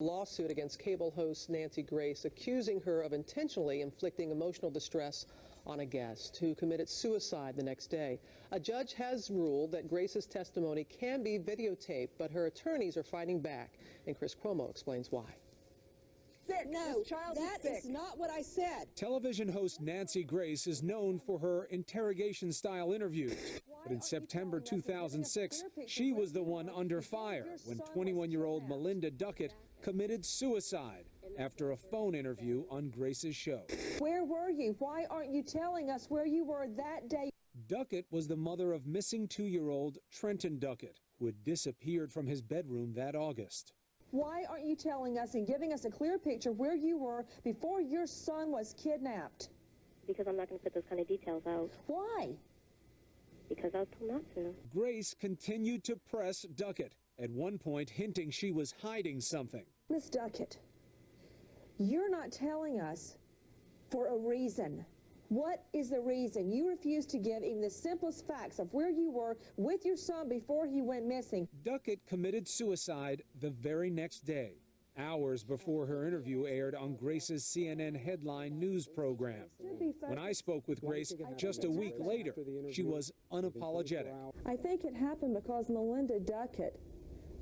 Lawsuit against cable host Nancy Grace, accusing her of intentionally inflicting emotional distress on a guest who committed suicide the next day. A judge has ruled that Grace's testimony can be videotaped, but her attorneys are fighting back, and Chris Cuomo explains why. No, that is not what I said. Television host Nancy Grace is known for her interrogation-style interviews. But in September 2006, she was the one under fire when 21-year-old Melinda Duckett committed suicide after a phone interview on Grace's show. Where were you? Why aren't you telling us where you were that day? Duckett was the mother of missing 2-year-old Trenton Duckett, who had disappeared from his bedroom that August. Why aren't you telling us and giving us a clear picture where you were before your son was kidnapped? Because I'm not going to put those kind of details out. Why? Because I was told not to. Grace continued to press Duckett, at one point hinting she was hiding something. Miss Duckett, you're not telling us for a reason. What is the reason? You refuse to give even the simplest facts of where you were with your son before he went missing. Duckett committed suicide the very next day, hours before her interview aired on Grace's CNN headline news program. When I spoke with Grace just a week later, she was unapologetic. I think it happened because Melinda Duckett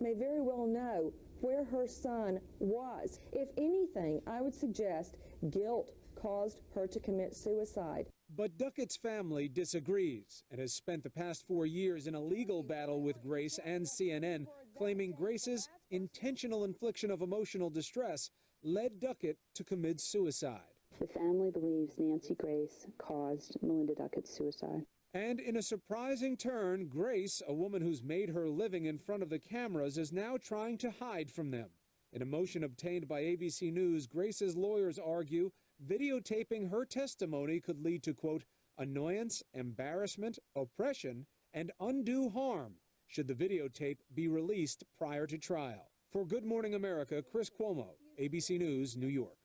may very well know where her son was. If anything, I would suggest guilt caused her to commit suicide. But Duckett's family disagrees and has spent the past 4 years in a legal battle with Grace and CNN, claiming Grace's intentional infliction of emotional distress led Duckett to commit suicide. The family believes Nancy Grace caused Melinda Duckett's suicide. And in a surprising turn, Grace, a woman who's made her living in front of the cameras, is now trying to hide from them. In a motion obtained by ABC News, Grace's lawyers argue videotaping her testimony could lead to, quote, annoyance, embarrassment, oppression, and undue harm should the videotape be released prior to trial. For Good Morning America, Chris Cuomo, ABC News, New York.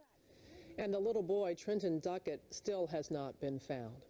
And the little boy, Trenton Duckett, still has not been found.